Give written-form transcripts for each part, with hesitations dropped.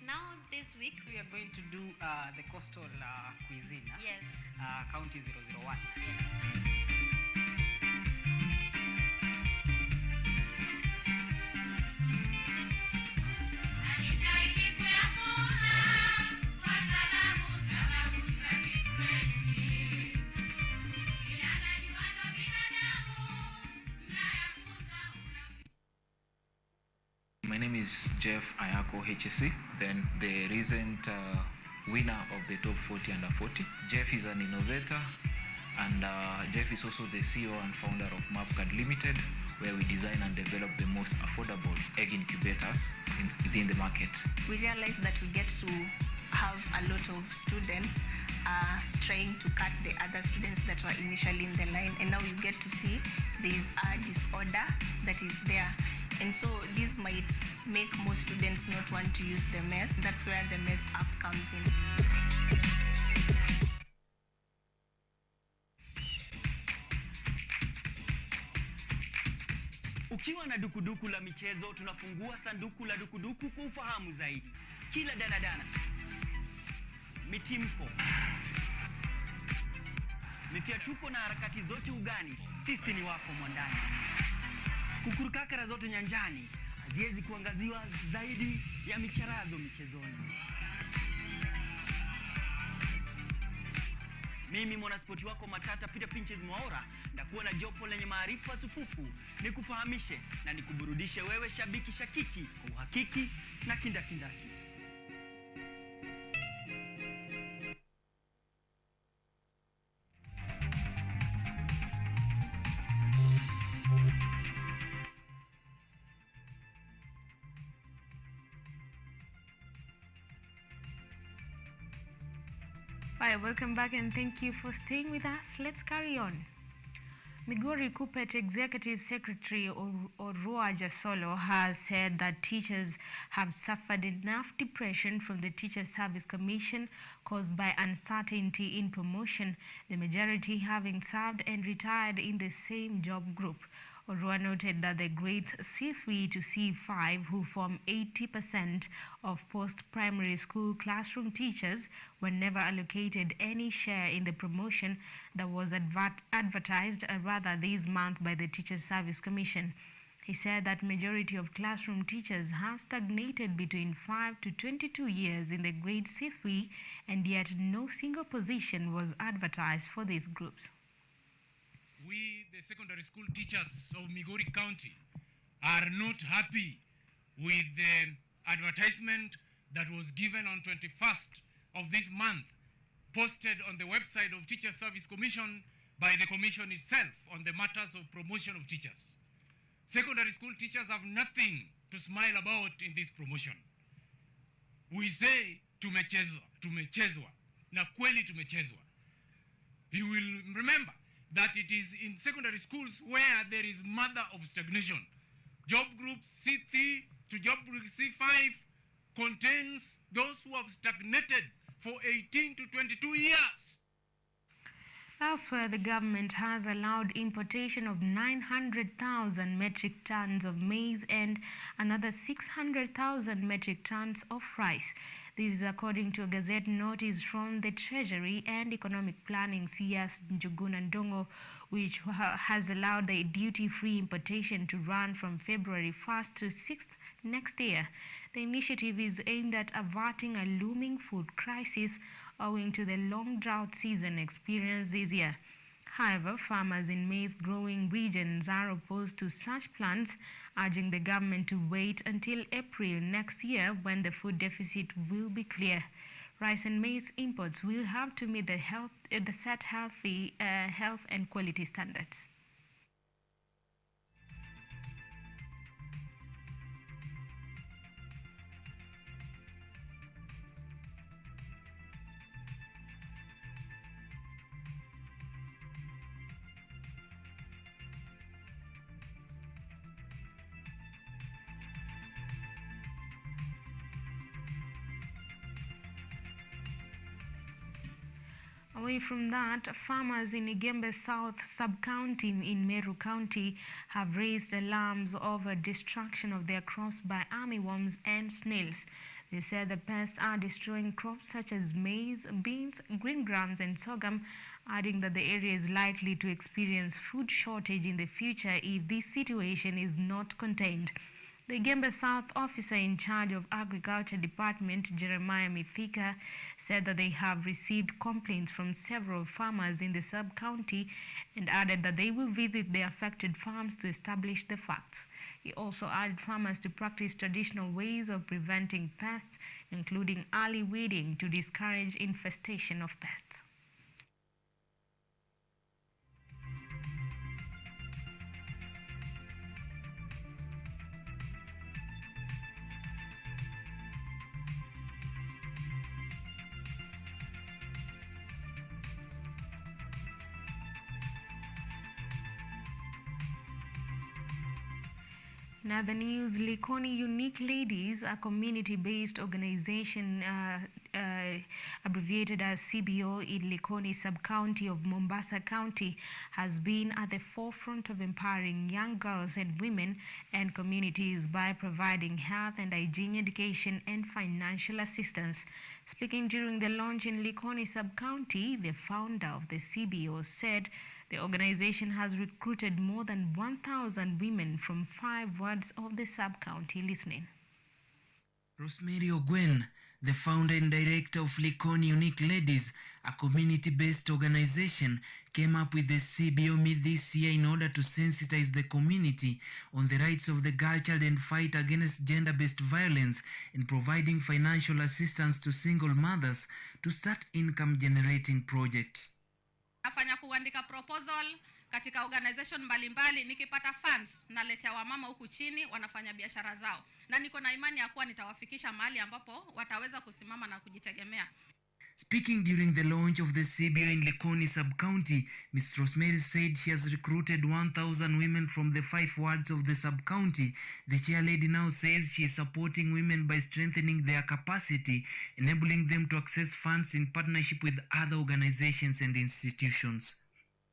now this week we are going to do the coastal cuisine. Yes. County 001. Yes. My name is Jeff Ayako HSC, then the recent winner of the top 40 under 40. Jeff is an innovator, and Jeff is also the CEO and founder of Mavcard Limited, where we design and develop the most affordable egg incubators within the market. We realized that we get to have a lot of students trying to cut the other students that were initially in the line, and now you get to see there's a disorder that is there. And so this might make most students not want to use the mess. That's where the mess app comes in. Ukiwa na dukuduku la michezo, tunafungua sanduku la dukuduku kwa ufahamu zaidi. Kila danadana, mitimko, mifiatuko na harakati zote ugani, sisi ni wako mwandani. Kukurukakara zote nyanjani, haziwezi kuangaziwa zaidi ya micharazo michezoni. Mimi mwanaspoti wako matata Peter Pinches Mwaora, ndakuwa na jopo lenye maarifa sufufu, nikufahamishe na nikuburudishe wewe shabiki shakiki kwa uhakiki na kindakindaki. Hi, welcome back and thank you for staying with us. Let's carry on. Migori Kuppet Executive Secretary Orua Jasolo has said that teachers have suffered enough depression from the Teacher Service Commission caused by uncertainty in promotion, the majority having served and retired in the same job group. Orua noted that the grades C3 to C5, who form 80% of post-primary school classroom teachers, were never allocated any share in the promotion that was advertised this month by the Teacher Service Commission. He said that majority of classroom teachers have stagnated between 5 to 22 years in the grade C3, and yet no single position was advertised for these groups. We, the secondary school teachers of Migori County, are not happy with the advertisement that was given on 21st of this month, posted on the website of Teacher Service Commission by the Commission itself on the matters of promotion of teachers. Secondary school teachers have nothing to smile about in this promotion. We say tumechezwa, na kweli tumechezwa. You will remember that it is in secondary schools where there is mother of stagnation. Job group C3 to job group C5 contains those who have stagnated for 18 to 22 years. Elsewhere, the government has allowed importation of 900,000 metric tons of maize and another 600,000 metric tons of rice. This is according to a Gazette notice from the Treasury and Economic Planning CS Njuguna Ndongo, which has allowed the duty-free importation to run from February 1st to 6th next year. The initiative is aimed at averting a looming food crisis owing to the long drought season experienced this year. However, farmers in maize-growing regions are opposed to such plans, urging the government to wait until April next year when the food deficit will be clear. Rice and maize imports will have to meet the set health and quality standards. Away from that, farmers in Igembe South Sub-County in Meru County have raised alarms over destruction of their crops by armyworms and snails. They said the pests are destroying crops such as maize, beans, green grams and sorghum, adding that the area is likely to experience food shortage in the future if this situation is not contained. The Gembe South officer in charge of Agriculture Department, Jeremiah Mithika, said that they have received complaints from several farmers in the sub-county and added that they will visit the affected farms to establish the facts. He also urged farmers to practice traditional ways of preventing pests, including early weeding to discourage infestation of pests. Now the news, Likoni Unique Ladies, a community-based organization abbreviated as CBO in Likoni sub-county of Mombasa County, has been at the forefront of empowering young girls and women and communities by providing health and hygiene education and financial assistance. Speaking during the launch in Likoni sub-county, the founder of the CBO said the organization has recruited more than 1,000 women from 5 wards of the sub-county. Listening. Rosemary Ogwen, the founder and director of Likoni Unique Ladies, a community-based organization, came up with the CBO Meet this year in order to sensitize the community on the rights of the girl child and fight against gender-based violence, and providing financial assistance to single mothers to start income-generating projects. Nafanya kuandika proposal katika organization mbalimbali, nikipata funds naletea wamama huku chini wanafanya biashara zao, na niko na imani ya kuwa nitawafikisha mahali ambapo wataweza kusimama na kujitegemea. Speaking during the launch of the CBO in Likoni sub-county, Ms. Rosemary said she has recruited 1,000 women from the 5 wards of the sub-county. The chair lady now says she is supporting women by strengthening their capacity, enabling them to access funds in partnership with other organizations and institutions.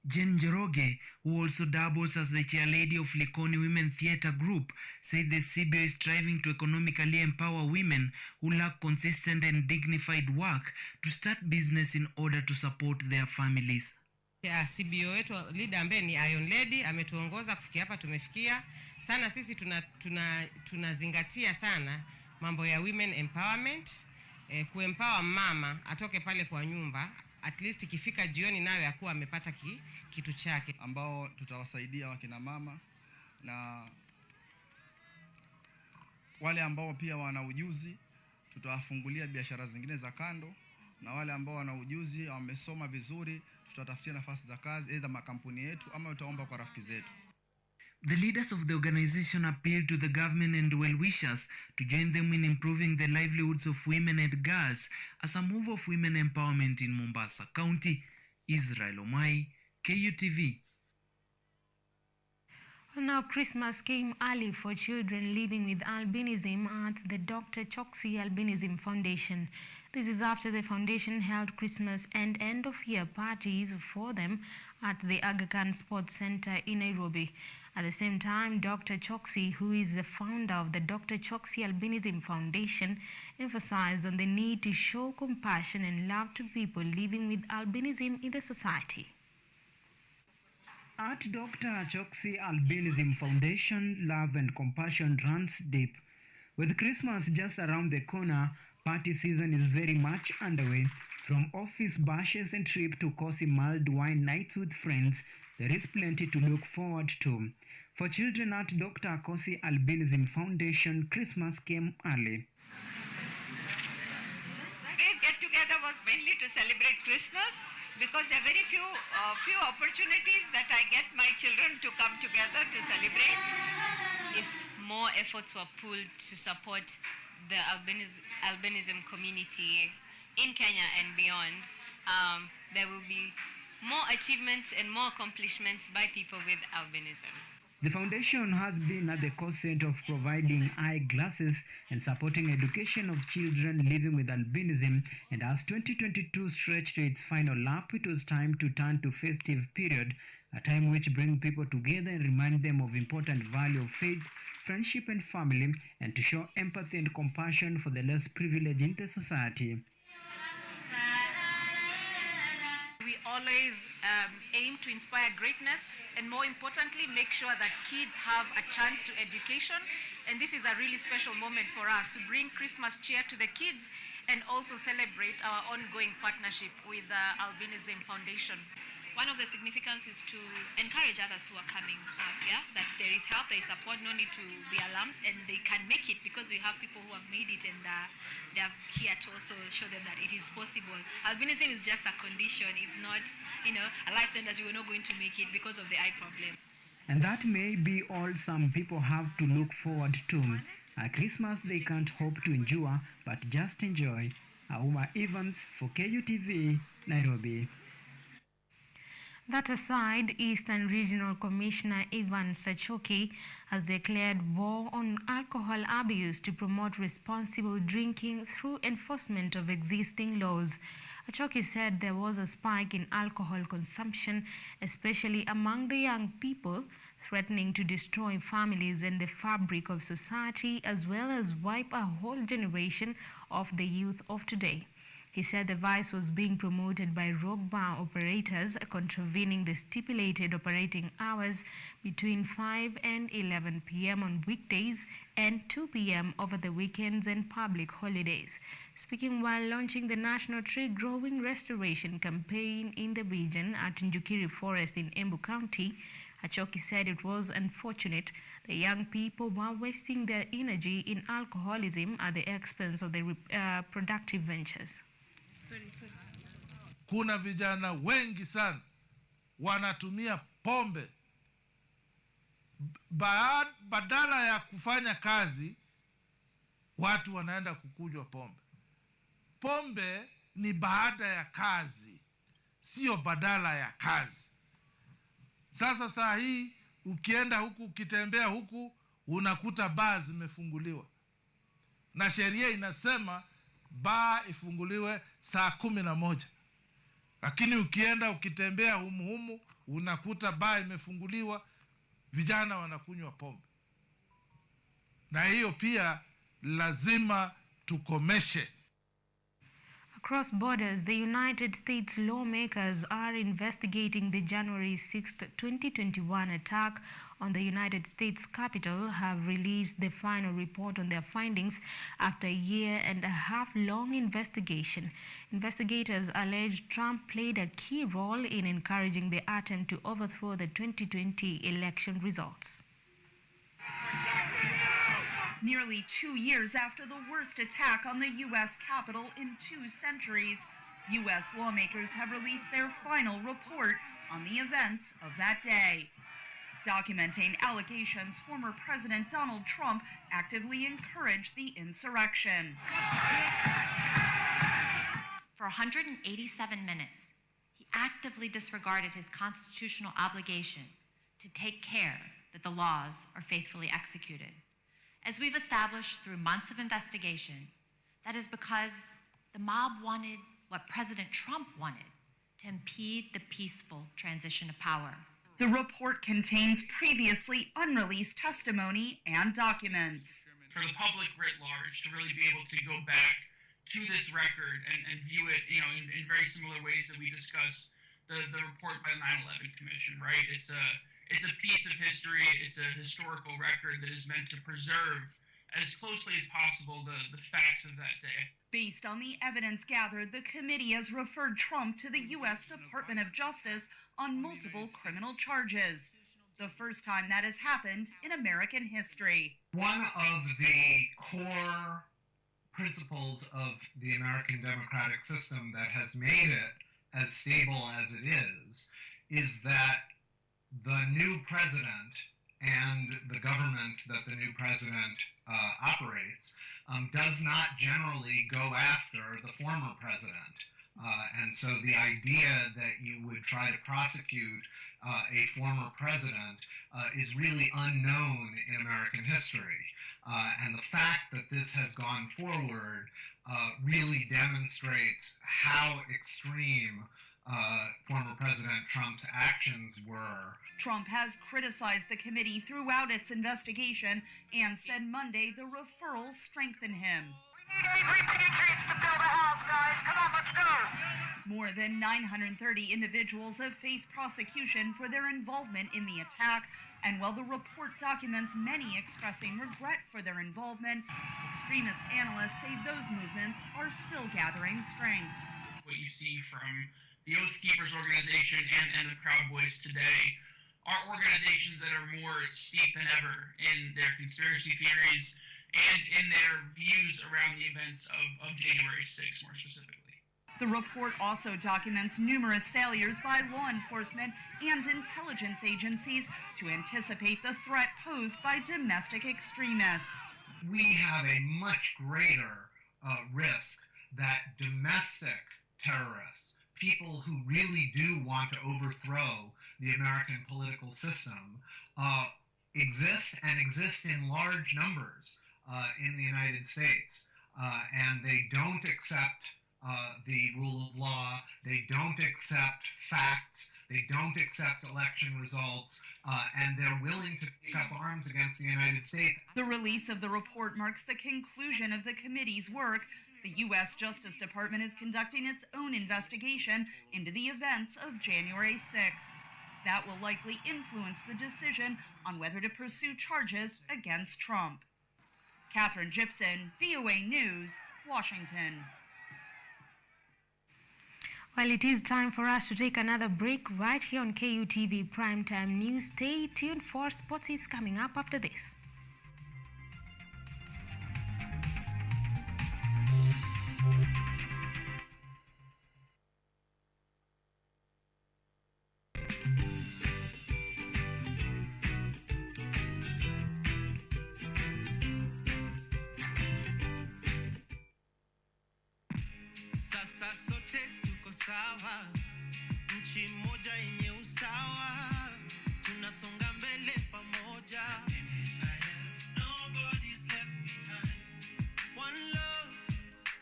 Jen Njoroge, who also doubles as the chair lady of Likoni Women Theatre Group, said the CBO is striving to economically empower women who lack consistent and dignified work to start business in order to support their families. Ya CBO wetu leader ambaye ni Iron Lady ametuongoza kufikia hapa tumefikia. Sana sisi tunazingatia sana mambo ya women empowerment, kuempower mama atoke pale kwa nyumba, at least ikifika jioni nayo yakuwa amepata kitu chake, ambao tutawasaidia wakina mama na wale ambao pia wana ujuzi tutawafungulia biashara zingine za kando, na wale ambao wana ujuzi wamesoma vizuri tutatafutia nafasi za kazi aidha makampuni yetu ama utaomba kwa rafiki zetu. The leaders of the organization appealed to the government and well-wishers to join them in improving the livelihoods of women and girls as a move of women empowerment in Mombasa County. Israel Omai, KUTV. Now, Christmas came early for children living with albinism at the Dr. Choksi Albinism Foundation. This is after the foundation held Christmas and end-of-year parties for them at the Aga Khan Sports Center in Nairobi. At the same time, Dr. Choksi, who is the founder of the Dr. Choksi Albinism Foundation, emphasized on the need to show compassion and love to people living with albinism in the society. At Dr. Choksi Albinism Foundation, love and compassion runs deep. With Christmas just around the corner, party season is very much underway. From office bashes and trip to cozy mulled wine nights with friends, there is plenty to look forward to. For children at Dr. Choksi Albinism Foundation, Christmas came early. This get-together was mainly to celebrate Christmas, because there are very few opportunities that I get my children to come together to celebrate. If more efforts were pulled to support the albinism community in Kenya and beyond, there will be more achievements and more accomplishments by people with albinism. The foundation has been at the core center of providing eyeglasses and supporting education of children living with albinism, and as 2022 stretched to its final lap, it was time to turn to festive period, a time which brings people together and remind them of important value of faith, friendship and family, and to show empathy and compassion for the less privileged in the society. We always aim to inspire greatness and, more importantly, make sure that kids have a chance to education. And this is a really special moment for us to bring Christmas cheer to the kids and also celebrate our ongoing partnership with the Albinism Foundation. One of the significance is to encourage others who are coming up, that there is help, there is support, no need to be alarmed, and they can make it because we have people who have made it, and they are here to also show them that it is possible. Albinism is just a condition, it's not, a life sentence. You are not going to make it because of the eye problem. And that may be all some people have to look forward to. A Christmas they can't hope to endure, but just enjoy. Auma Evans for KUTV, Nairobi. That aside, Eastern Regional Commissioner Ivan Sachoki has declared war on alcohol abuse to promote responsible drinking through enforcement of existing laws. Achoki said there was a spike in alcohol consumption, especially among the young people, threatening to destroy families and the fabric of society, as well as wipe a whole generation of the youth of today. He said the vice was being promoted by rogue bar operators, contravening the stipulated operating hours between 5 and 11 p.m. on weekdays and 2 p.m. over the weekends and public holidays. Speaking while launching the National Tree Growing Restoration campaign in the region at Njukiri Forest in Embu County, Achoki said it was unfortunate the young people were wasting their energy in alcoholism at the expense of their productive ventures. Kuna vijana wengi sana wanatumia pombe badala ya kufanya kazi, watu wanaenda kukunywa pombe. Pombe ni baada ya kazi, sio badala ya kazi. Sasa saa hii ukienda huku, ukitembea huku, unakuta baa zimefunguliwa, na sheria inasema baa ifunguliwe saa 11. Lakini ukienda ukitembea humu unakuta baa imefunguliwa, vijana wanakunywa pombe. Na hiyo pia lazima tukomeshe. Across borders, the United States lawmakers are investigating the January 6, 2021 attack on the United States Capitol, have released the final report on their findings after a year-and-a-half-long investigation. Investigators allege Trump played a key role in encouraging the attempt to overthrow the 2020 election results. Nearly 2 years after the worst attack on the U.S. Capitol in 2 centuries, U.S. lawmakers have released their final report on the events of that day, documenting allegations former President Donald Trump actively encouraged the insurrection. For 187 minutes, he actively disregarded his constitutional obligation to take care that the laws are faithfully executed. As we've established through months of investigation, that is because the mob wanted what President Trump wanted, to impede the peaceful transition of power. The report contains previously unreleased testimony and documents. For the public writ large to really be able to go back to this record and view it, in very similar ways that we discuss the report by the 9/11 Commission, right? It's a piece of history, it's a historical record that is meant to preserve as closely as possible the facts of that day. Based on the evidence gathered, the committee has referred Trump to the U.S. Department of Justice on multiple criminal charges, the first time that has happened in American history. One of the core principles of the American democratic system that has made it as stable as it is that the new president and the government that the new president operates does not generally go after the former president. And so the idea that you would try to prosecute a former president is really unknown in American history. And the fact that this has gone forward really demonstrates how extreme former President Trump's actions were. Trump has criticized the committee throughout its investigation and said Monday the referrals strengthen him. More than 930 individuals have faced prosecution for their involvement in the attack, and while the report documents many expressing regret for their involvement, extremist analysts say those movements are still gathering strength. What you see from the Oath Keepers organization and the Proud Boys today are organizations that are more steep than ever in their conspiracy theories and in their views around the events of January 6th, more specifically. The report also documents numerous failures by law enforcement and intelligence agencies to anticipate the threat posed by domestic extremists. We have a much greater risk that domestic terrorists, people who really do want to overthrow the American political system, exist in large numbers in the United States, and they don't accept the rule of law, they don't accept facts, they don't accept election results, and they're willing to take up arms against the United States. The release of the report marks the conclusion of the committee's work. The U.S. Justice Department is conducting its own investigation into the events of January 6th. That will likely influence the decision on whether to pursue charges against Trump. Catherine Gibson, VOA News, Washington. Well, it is time for us to take another break right here on KUTV Primetime News. Stay tuned for sports is coming up after this. Sasa sote tuko sawa, nchi moja yenye usawa, tunasonga mbele pamoja. Nobody's left behind. One love,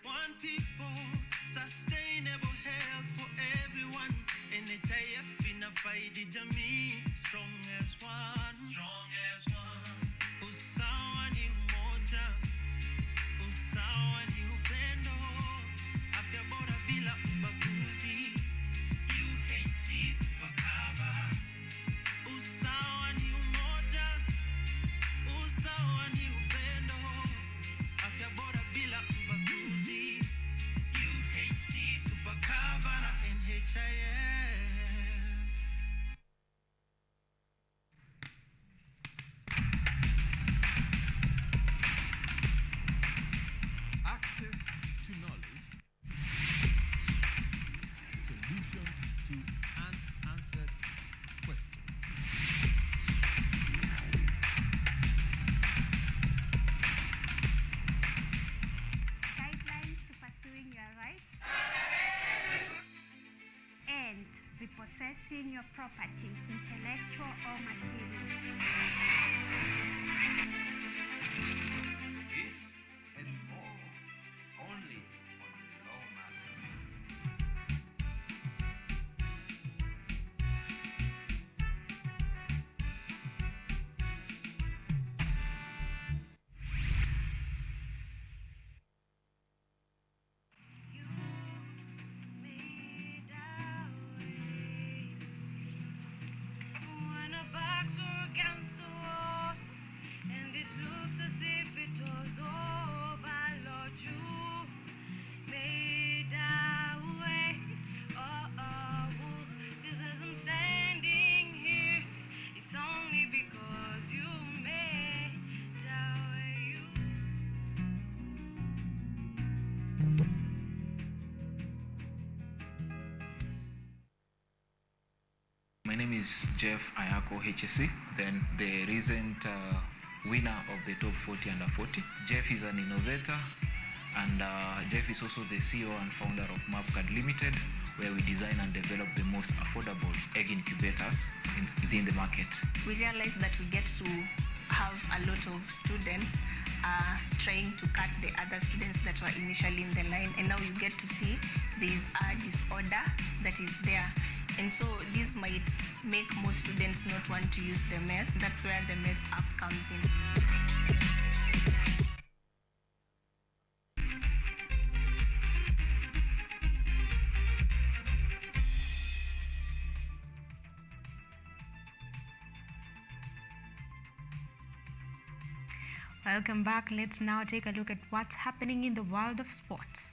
one people, sustainable health for everyone. NHIF inafaidi jamii, strong as one. Strong as one. Usawa ni umoja, usawa ni upendo. Afya bora bila ubaguzi. UHC Super Cover. Usawa ni umoja. Usawa ni upendo. Afya bora bila ubaguzi. UHC Super Cover na NHIF. Access to knowledge. Solution to unanswered questions. Guidelines to pursuing your rights and repossessing your property, intellectual or material. This and more only on Law Matters. When a box or against the wall, and it looks as if it was over, Lord, you made a way. Oh, 'cause as I'm standing here, it's only because you made a way. My name is Jeff Ayako, HSC, then the recent winner of the top 40 under 40. Jeff is an innovator, and Jeff is also the CEO and founder of Mavcard Limited, where we design and develop the most affordable egg incubators within the market. We realized that we get to have a lot of students trying to cut the other students that were initially in the line, and now you get to see there's a disorder that is there. And so this might make most students not want to use the mess. That's where the mess app comes in. Welcome back. Let's now take a look at what's happening in the world of sports.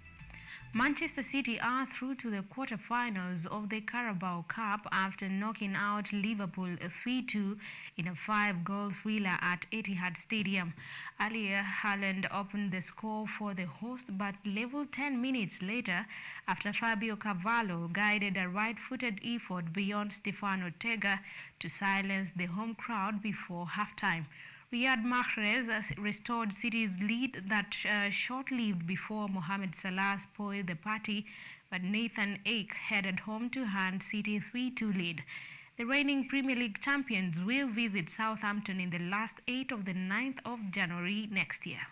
Manchester City are through to the quarter-finals of the Carabao Cup after knocking out Liverpool 3-2 in a 5-goal thriller at Etihad Stadium. Earlier, Haaland opened the score for the host but leveled 10 minutes later after Fabio Carvalho guided a right-footed effort beyond Stefan Ortega to silence the home crowd before halftime. Riyad Mahrez restored City's lead that short-lived before Mohamed Salah spoiled the party, but Nathan Ake headed home to hand City 3-2 lead. The reigning Premier League champions will visit Southampton in the last 8 of the 9th of January next year.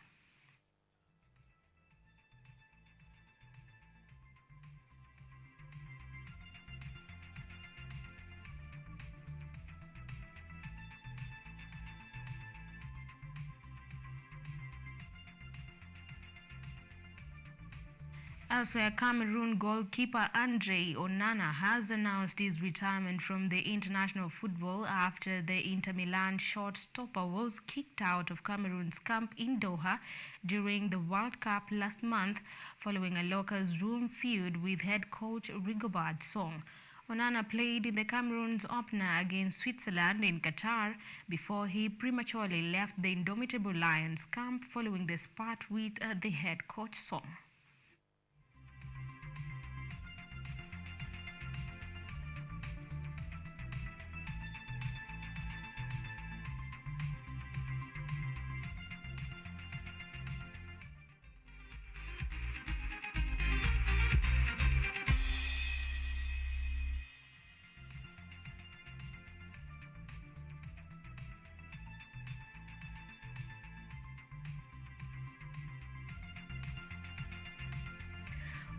Elsewhere, Cameroon goalkeeper Andre Onana has announced his retirement from the international football after the Inter Milan short stopper was kicked out of Cameroon's camp in Doha during the World Cup last month following a locker room feud with head coach Rigobert Song. Onana played in the Cameroon's opener against Switzerland in Qatar before he prematurely left the Indomitable Lions camp following the spat with the head coach Song.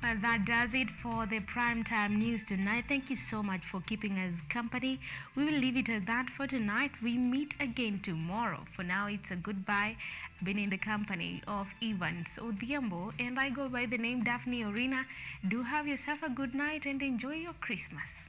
Well, that does it for the primetime news tonight. Thank you so much for keeping us company. We will leave it at that for tonight. We meet again tomorrow. For now, it's a goodbye. I've been in the company of Evans Odhiambo, and I go by the name Daphne Orina. Do have yourself a good night and enjoy your Christmas.